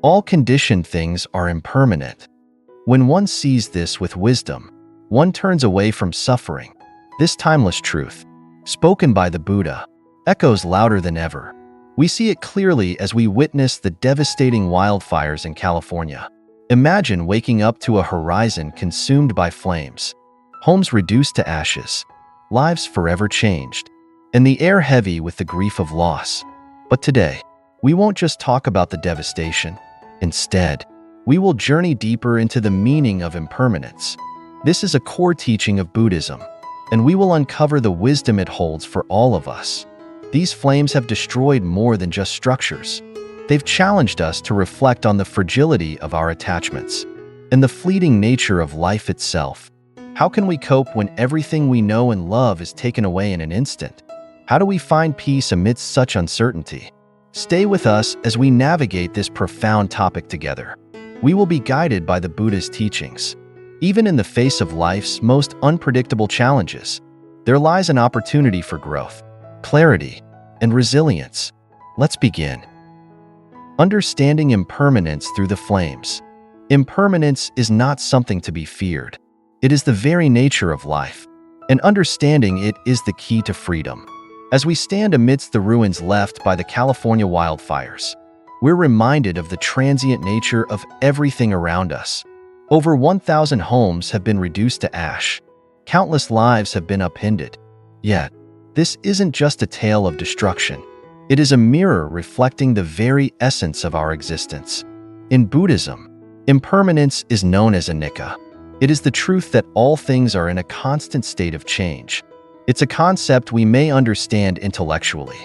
All conditioned things are impermanent. When one sees this with wisdom, one turns away from suffering. This timeless truth, spoken by the Buddha, echoes louder than ever. We see it clearly as we witness the devastating wildfires in California. Imagine waking up to a horizon consumed by flames, homes reduced to ashes, lives forever changed, and the air heavy with the grief of loss. But today, we won't just talk about the devastation. Instead, we will journey deeper into the meaning of impermanence. This is a core teaching of Buddhism, and we will uncover the wisdom it holds for all of us. These flames have destroyed more than just structures. They've challenged us to reflect on the fragility of our attachments and the fleeting nature of life itself. How can we cope when everything we know and love is taken away in an instant? How do we find peace amidst such uncertainty? Stay with us as we navigate this profound topic together. We will be guided by the Buddhist teachings. Even in the face of life's most unpredictable challenges, there lies an opportunity for growth, clarity, and resilience. Let's begin. Understanding impermanence through the flames. Impermanence is not something to be feared. It is the very nature of life, and understanding it is the key to freedom. As we stand amidst the ruins left by the California wildfires, we're reminded of the transient nature of everything around us. Over 1,000 homes have been reduced to ash. Countless lives have been upended. Yet, this isn't just a tale of destruction. It is a mirror reflecting the very essence of our existence. In Buddhism, impermanence is known as anicca. It is the truth that all things are in a constant state of change. It's a concept we may understand intellectually,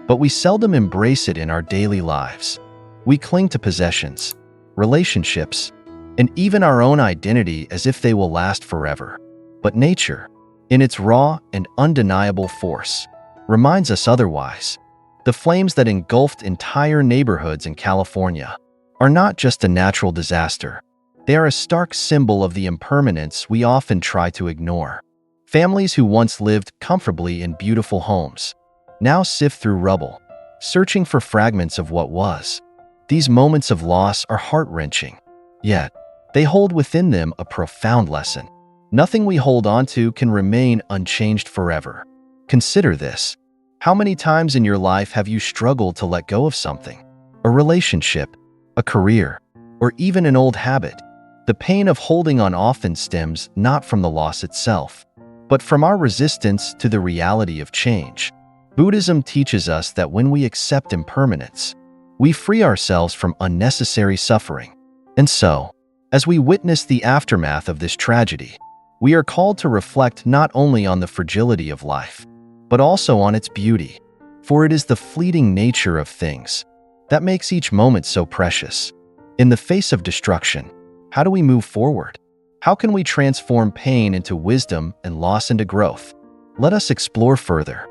but we seldom embrace it in our daily lives. We cling to possessions, relationships, and even our own identity as if they will last forever. But nature, in its raw and undeniable force, reminds us otherwise. The flames that engulfed entire neighborhoods in California are not just a natural disaster. They are a stark symbol of the impermanence we often try to ignore. Families who once lived comfortably in beautiful homes now sift through rubble, searching for fragments of what was. These moments of loss are heart-wrenching, yet they hold within them a profound lesson. Nothing we hold onto can remain unchanged forever. Consider this. How many times in your life have you struggled to let go of something? A relationship, a career, or even an old habit? The pain of holding on often stems not from the loss itself, but from our resistance to the reality of change. Buddhism teaches us that when we accept impermanence, we free ourselves from unnecessary suffering. And so, as we witness the aftermath of this tragedy, we are called to reflect not only on the fragility of life, but also on its beauty. For it is the fleeting nature of things that makes each moment so precious. In the face of destruction, how do we move forward? How can we transform pain into wisdom and loss into growth? Let us explore further.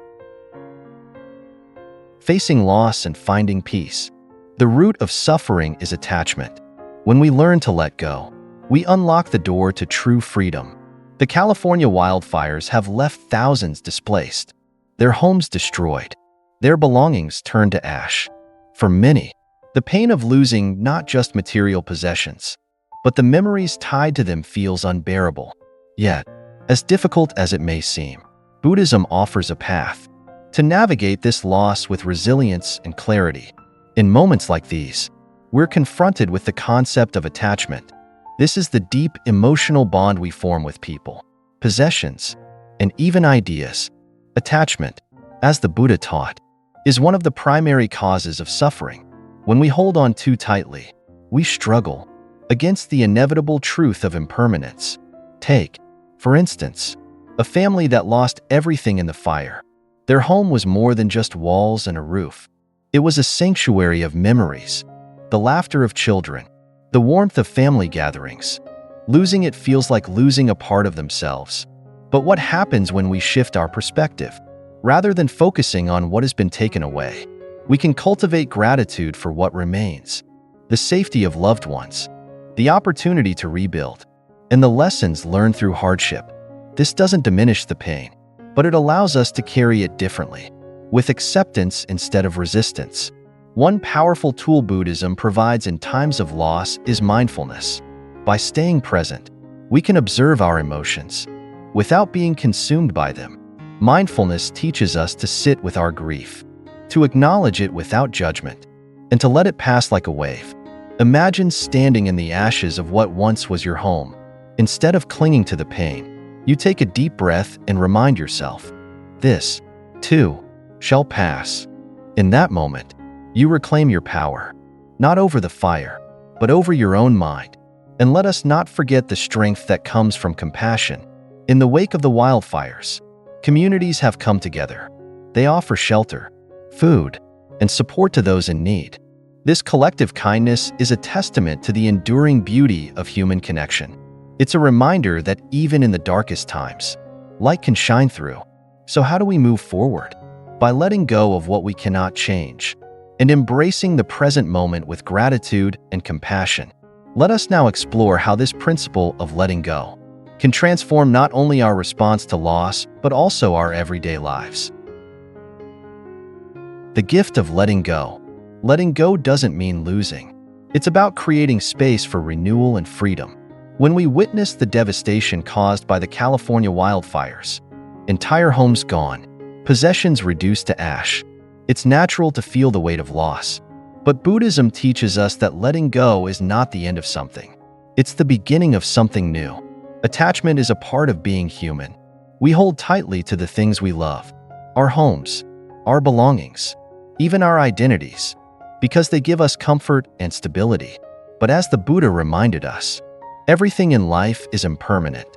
Facing loss and finding peace. The root of suffering is attachment. When we learn to let go, we unlock the door to true freedom. The California wildfires have left thousands displaced, their homes destroyed, their belongings turned to ash. For many, the pain of losing not just material possessions, but the memories tied to them feels unbearable. Yet, as difficult as it may seem, Buddhism offers a path to navigate this loss with resilience and clarity. In moments like these, we're confronted with the concept of attachment. This is the deep emotional bond we form with people, possessions, and even ideas. Attachment, as the Buddha taught, is one of the primary causes of suffering. When we hold on too tightly, we struggle against the inevitable truth of impermanence. Take, for instance, a family that lost everything in the fire. Their home was more than just walls and a roof. It was a sanctuary of memories, the laughter of children, the warmth of family gatherings. Losing it feels like losing a part of themselves. But what happens when we shift our perspective? Rather than focusing on what has been taken away, we can cultivate gratitude for what remains, the safety of loved ones, the opportunity to rebuild, and the lessons learned through hardship. This doesn't diminish the pain, but it allows us to carry it differently, with acceptance instead of resistance. One powerful tool Buddhism provides in times of loss is mindfulness. By staying present, we can observe our emotions without being consumed by them. Mindfulness teaches us to sit with our grief, to acknowledge it without judgment, and to let it pass like a wave. Imagine standing in the ashes of what once was your home. Instead of clinging to the pain, you take a deep breath and remind yourself, this, too, shall pass. In that moment, you reclaim your power, not over the fire, but over your own mind. And let us not forget the strength that comes from compassion. In the wake of the wildfires, communities have come together. They offer shelter, food, and support to those in need. This collective kindness is a testament to the enduring beauty of human connection. It's a reminder that even in the darkest times, light can shine through. So how do we move forward? By letting go of what we cannot change and embracing the present moment with gratitude and compassion. Let us now explore how this principle of letting go can transform not only our response to loss, but also our everyday lives. The gift of letting go. Letting go doesn't mean losing. It's about creating space for renewal and freedom. When we witness the devastation caused by the California wildfires, entire homes gone, possessions reduced to ash, it's natural to feel the weight of loss. But Buddhism teaches us that letting go is not the end of something. It's the beginning of something new. Attachment is a part of being human. We hold tightly to the things we love, our homes, our belongings, even our identities, because they give us comfort and stability. But as the Buddha reminded us, everything in life is impermanent.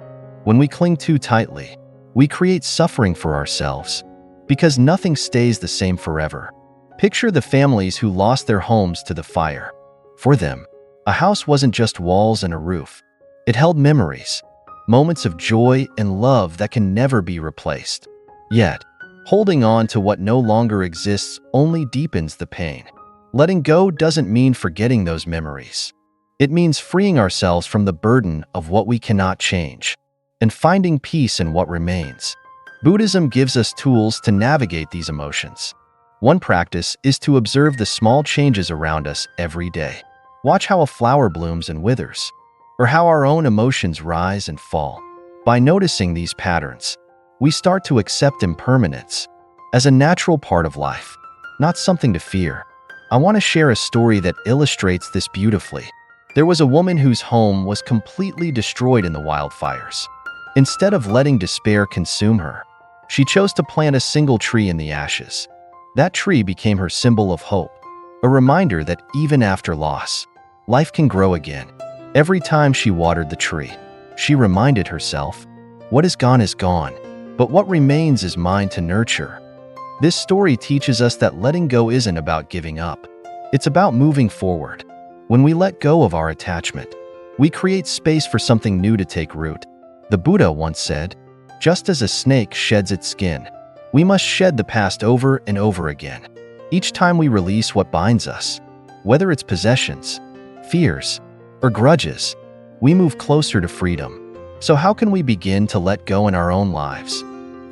When we cling too tightly, we create suffering for ourselves, because nothing stays the same forever. Picture the families who lost their homes to the fire. For them, a house wasn't just walls and a roof. It held memories, moments of joy and love that can never be replaced. Yet, holding on to what no longer exists only deepens the pain. Letting go doesn't mean forgetting those memories. It means freeing ourselves from the burden of what we cannot change and finding peace in what remains. Buddhism gives us tools to navigate these emotions. One practice is to observe the small changes around us every day. Watch how a flower blooms and withers, or how our own emotions rise and fall. By noticing these patterns, we start to accept impermanence as a natural part of life, not something to fear. I want to share a story that illustrates this beautifully. There was a woman whose home was completely destroyed in the wildfires. Instead of letting despair consume her, she chose to plant a single tree in the ashes. That tree became her symbol of hope, a reminder that even after loss, life can grow again. Every time she watered the tree, she reminded herself, what is gone, but what remains is mine to nurture. This story teaches us that letting go isn't about giving up. It's about moving forward. When we let go of our attachment, we create space for something new to take root. The Buddha once said, just as a snake sheds its skin, we must shed the past over and over again. Each time we release what binds us, whether it's possessions, fears, or grudges, we move closer to freedom. So how can we begin to let go in our own lives?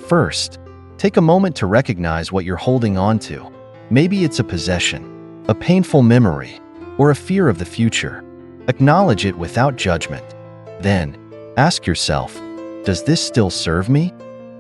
First, take a moment to recognize what you're holding on to. Maybe it's a possession, a painful memory, or a fear of the future. Acknowledge it without judgment. Then, ask yourself, does this still serve me?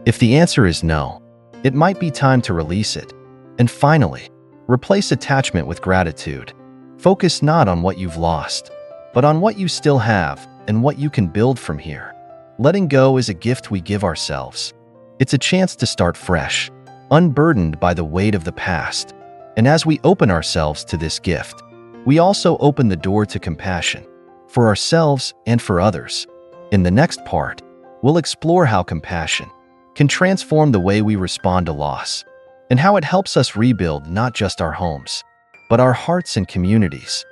If the answer is no, it might be time to release it. And finally, replace attachment with gratitude. Focus not on what you've lost, but on what you still have and what you can build from here. Letting go is a gift we give ourselves. It's a chance to start fresh, unburdened by the weight of the past. And as we open ourselves to this gift, we also open the door to compassion, for ourselves and for others. In the next part, we'll explore how compassion can transform the way we respond to loss, and how it helps us rebuild not just our homes, but our hearts and communities.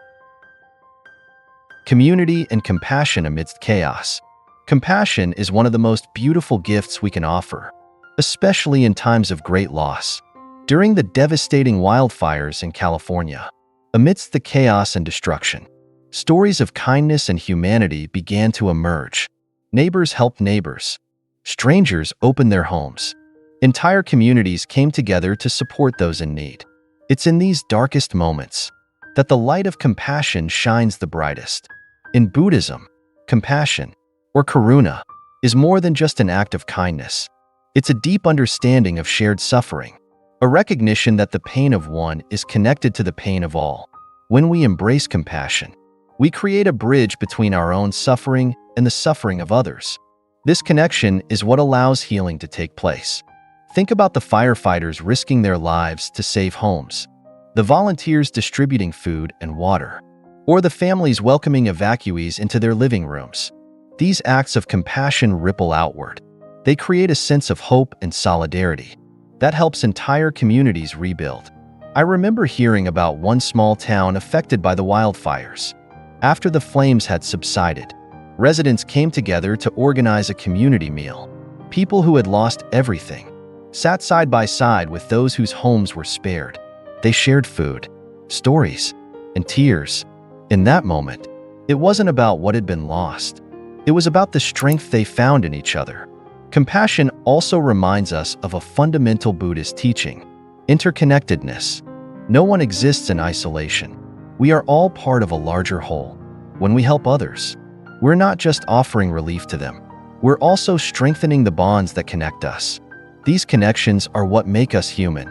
Community and compassion amidst chaos. Compassion is one of the most beautiful gifts we can offer, especially in times of great loss. During the devastating wildfires in California, amidst the chaos and destruction, stories of kindness and humanity began to emerge. Neighbors helped neighbors. Strangers opened their homes. Entire communities came together to support those in need. It's in these darkest moments that the light of compassion shines the brightest. In Buddhism, compassion, or karuna, is more than just an act of kindness. It's a deep understanding of shared suffering, a recognition that the pain of one is connected to the pain of all. When we embrace compassion, we create a bridge between our own suffering and the suffering of others. This connection is what allows healing to take place. Think about the firefighters risking their lives to save homes, the volunteers distributing food and water, or the families welcoming evacuees into their living rooms. These acts of compassion ripple outward. They create a sense of hope and solidarity that helps entire communities rebuild. I remember hearing about one small town affected by the wildfires. After the flames had subsided, residents came together to organize a community meal. People who had lost everything sat side by side with those whose homes were spared. They shared food, stories, and tears. In that moment, it wasn't about what had been lost. It was about the strength they found in each other. Compassion also reminds us of a fundamental Buddhist teaching: interconnectedness. No one exists in isolation. We are all part of a larger whole. When we help others, we're not just offering relief to them, we're also strengthening the bonds that connect us. These connections are what make us human,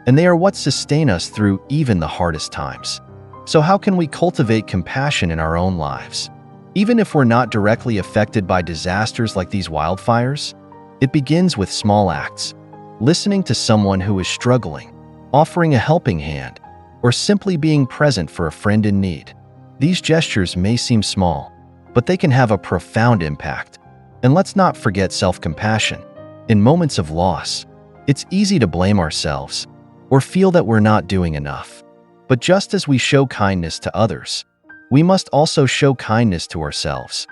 and they are what sustain us through even the hardest times. So how can we cultivate compassion in our own lives? Even if we're not directly affected by disasters like these wildfires, it begins with small acts: listening to someone who is struggling, offering a helping hand, or simply being present for a friend in need. These gestures may seem small, but they can have a profound impact. And let's not forget self-compassion. In moments of loss, it's easy to blame ourselves or feel that we're not doing enough. But just as we show kindness to others, we must also show kindness to ourselves.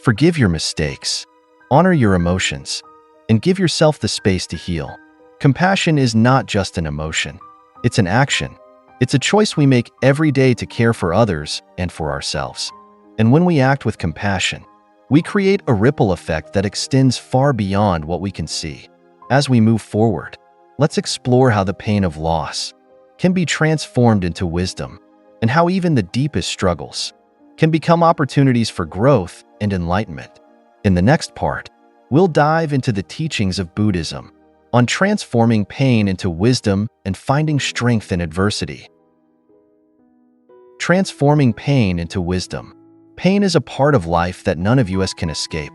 Forgive your mistakes, honor your emotions, and give yourself the space to heal. Compassion is not just an emotion, it's an action. It's a choice we make every day to care for others and for ourselves. And when we act with compassion, we create a ripple effect that extends far beyond what we can see. As we move forward, let's explore how the pain of loss can be transformed into wisdom, and how even the deepest struggles can become opportunities for growth and enlightenment. In the next part, we'll dive into the teachings of Buddhism on transforming pain into wisdom and finding strength in adversity. Transforming pain into wisdom. Pain is a part of life that none of us can escape.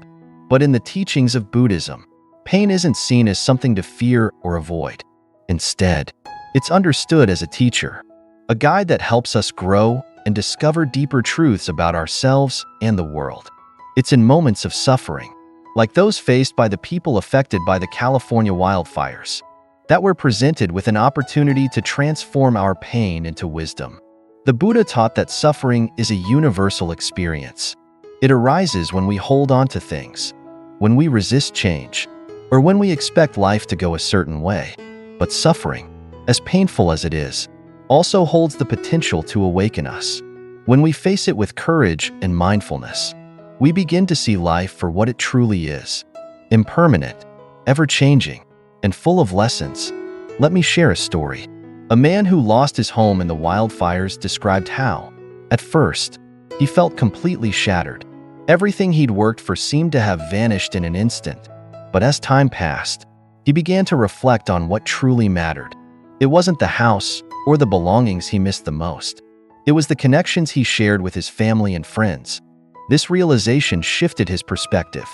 But in the teachings of Buddhism, pain isn't seen as something to fear or avoid. Instead, it's understood as a teacher, a guide that helps us grow and discover deeper truths about ourselves and the world. It's in moments of suffering, like those faced by the people affected by the California wildfires, that we're presented with an opportunity to transform our pain into wisdom. The Buddha taught that suffering is a universal experience. It arises when we hold on to things, when we resist change, or when we expect life to go a certain way. But suffering, as painful as it is, also holds the potential to awaken us. When we face it with courage and mindfulness, we begin to see life for what it truly is: impermanent, ever-changing, and full of lessons. Let me share a story. A man who lost his home in the wildfires described how, at first, he felt completely shattered. Everything he'd worked for seemed to have vanished in an instant. But as time passed, he began to reflect on what truly mattered. It wasn't the house or the belongings he missed the most. It was the connections he shared with his family and friends. This realization shifted his perspective,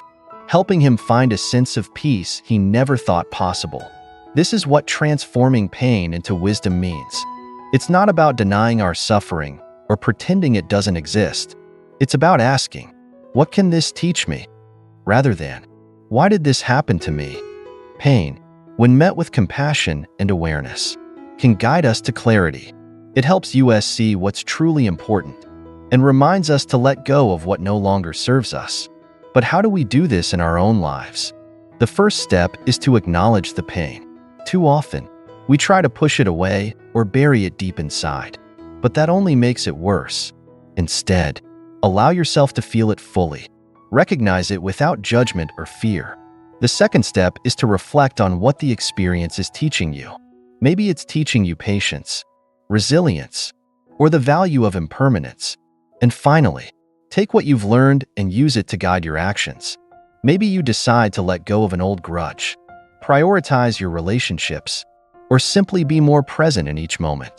helping him find a sense of peace he never thought possible. This is what transforming pain into wisdom means. It's not about denying our suffering or pretending it doesn't exist. It's about asking, "What can this teach me?" rather than, "Why did this happen to me?" Pain, when met with compassion and awareness, can guide us to clarity. It helps us see what's truly important and reminds us to let go of what no longer serves us. But how do we do this in our own lives? The first step is to acknowledge the pain. Too often, we try to push it away or bury it deep inside, but that only makes it worse. Instead, allow yourself to feel it fully. Recognize it without judgment or fear. The second step is to reflect on what the experience is teaching you. Maybe it's teaching you patience, resilience, or the value of impermanence. And finally, take what you've learned and use it to guide your actions. Maybe you decide to let go of an old grudge, prioritize your relationships, or simply be more present in each moment.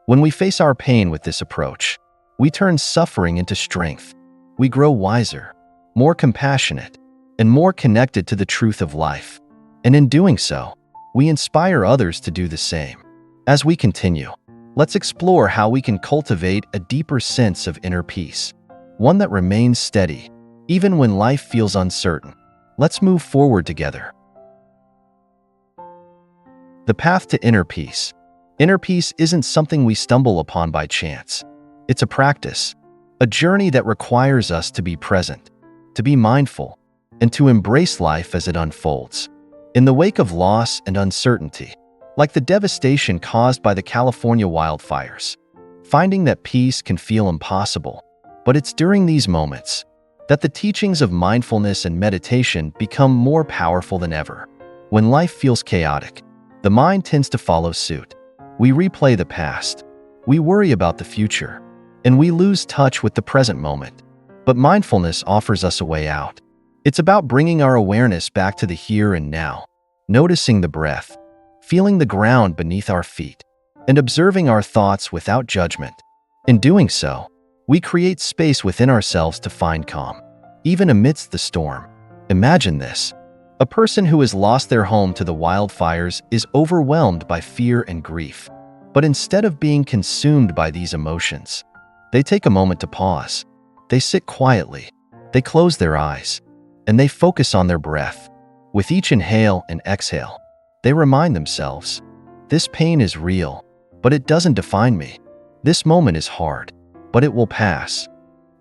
When we face our pain with this approach, we turn suffering into strength. We grow wiser, more compassionate, and more connected to the truth of life. And in doing so, we inspire others to do the same. As we continue, let's explore how we can cultivate a deeper sense of inner peace, one that remains steady, even when life feels uncertain. Let's move forward together. The path to inner peace. Inner peace isn't something we stumble upon by chance. It's a practice, a journey that requires us to be present, to be mindful, and to embrace life as it unfolds. In the wake of loss and uncertainty, like the devastation caused by the California wildfires, finding that peace can feel impossible. But it's during these moments that the teachings of mindfulness and meditation become more powerful than ever. When life feels chaotic, the mind tends to follow suit. We replay the past, we worry about the future, and we lose touch with the present moment. But mindfulness offers us a way out. It's about bringing our awareness back to the here and now, noticing the breath, feeling the ground beneath our feet, and observing our thoughts without judgment. In doing so, we create space within ourselves to find calm, even amidst the storm. Imagine this. A person who has lost their home to the wildfires is overwhelmed by fear and grief. But instead of being consumed by these emotions, they take a moment to pause. They sit quietly, they close their eyes, and they focus on their breath. With each inhale and exhale, they remind themselves, this pain is real, but it doesn't define me. This moment is hard, but it will pass.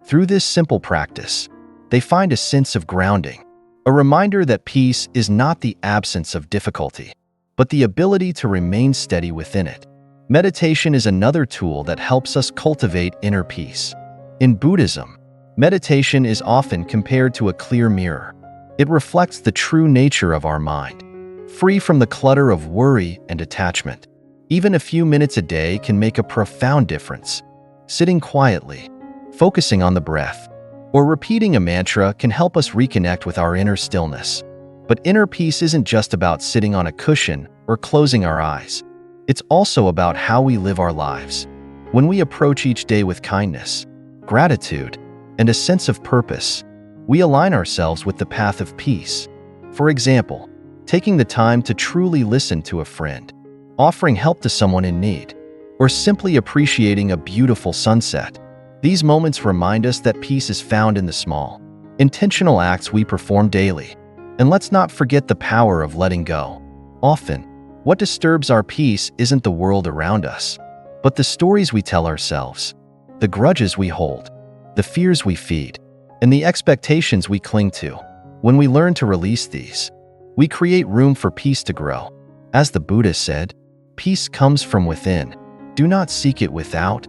Through this simple practice, they find a sense of grounding, a reminder that peace is not the absence of difficulty, but the ability to remain steady within it. Meditation is another tool that helps us cultivate inner peace. In Buddhism, meditation is often compared to a clear mirror. It reflects the true nature of our mind, free from the clutter of worry and attachment. Even a few minutes a day can make a profound difference. Sitting quietly, focusing on the breath, or repeating a mantra can help us reconnect with our inner stillness. But inner peace isn't just about sitting on a cushion or closing our eyes. It's also about how we live our lives. When we approach each day with kindness, gratitude, and a sense of purpose, we align ourselves with the path of peace. For example, taking the time to truly listen to a friend, offering help to someone in need, or simply appreciating a beautiful sunset. These moments remind us that peace is found in the small, intentional acts we perform daily. And let's not forget the power of letting go. Often, what disturbs our peace isn't the world around us, but the stories we tell ourselves, the grudges we hold, the fears we feed, and the expectations we cling to. When we learn to release these, we create room for peace to grow. As the Buddha said, peace comes from within. Do not seek it without.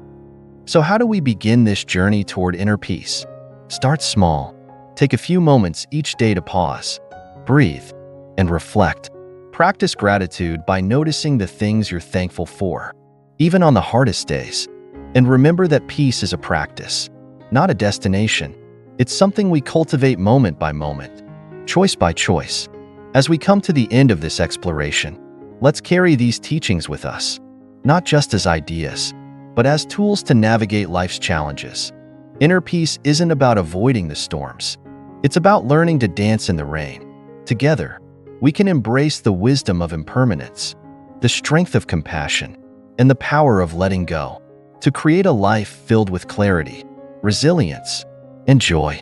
So how do we begin this journey toward inner peace? Start small. Take a few moments each day to pause, breathe, and reflect. Practice gratitude by noticing the things you're thankful for, even on the hardest days. And remember that peace is a practice, not a destination. It's something we cultivate moment by moment, choice by choice. As we come to the end of this exploration, let's carry these teachings with us, not just as ideas, but as tools to navigate life's challenges. Inner peace isn't about avoiding the storms. It's about learning to dance in the rain. Together, we can embrace the wisdom of impermanence, the strength of compassion, and the power of letting go to create a life filled with clarity, resilience, and joy.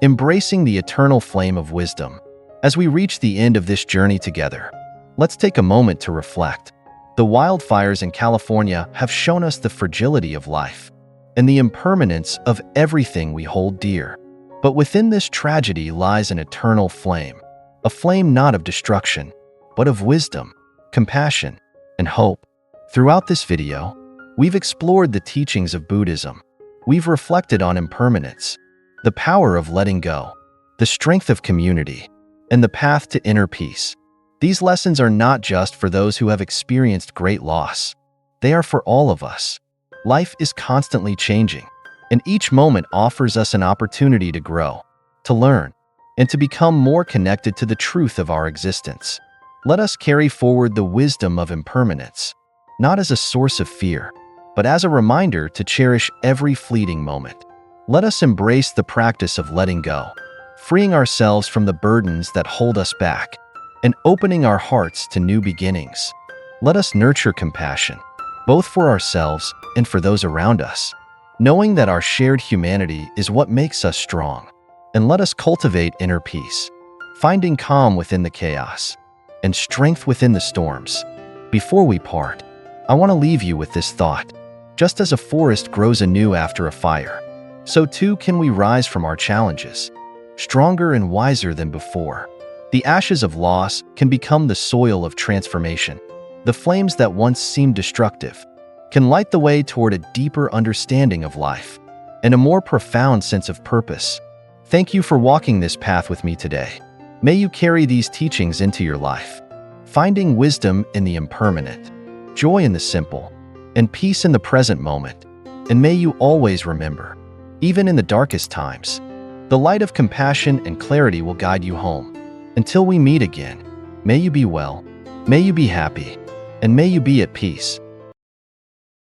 Embracing the eternal flame of wisdom. As we reach the end of this journey together, let's take a moment to reflect. The wildfires in California have shown us the fragility of life and the impermanence of everything we hold dear. But within this tragedy lies an eternal flame, a flame not of destruction, but of wisdom, compassion, and hope. Throughout this video, we've explored the teachings of Buddhism. We've reflected on impermanence, the power of letting go, the strength of community, and the path to inner peace. These lessons are not just for those who have experienced great loss. They are for all of us. Life is constantly changing, and each moment offers us an opportunity to grow, to learn, and to become more connected to the truth of our existence. Let us carry forward the wisdom of impermanence, not as a source of fear, but as a reminder to cherish every fleeting moment. Let us embrace the practice of letting go, freeing ourselves from the burdens that hold us back, and opening our hearts to new beginnings. Let us nurture compassion, both for ourselves and for those around us, knowing that our shared humanity is what makes us strong. And let us cultivate inner peace, finding calm within the chaos and strength within the storms. Before we part, I want to leave you with this thought. Just as a forest grows anew after a fire, so too can we rise from our challenges, stronger and wiser than before. The ashes of loss can become the soil of transformation. The flames that once seemed destructive can light the way toward a deeper understanding of life and a more profound sense of purpose. Thank you for walking this path with me today. May you carry these teachings into your life, finding wisdom in the impermanent, joy in the simple, and peace in the present moment. And may you always remember, even in the darkest times, the light of compassion and clarity will guide you home. Until we meet again, may you be well, may you be happy, and may you be at peace.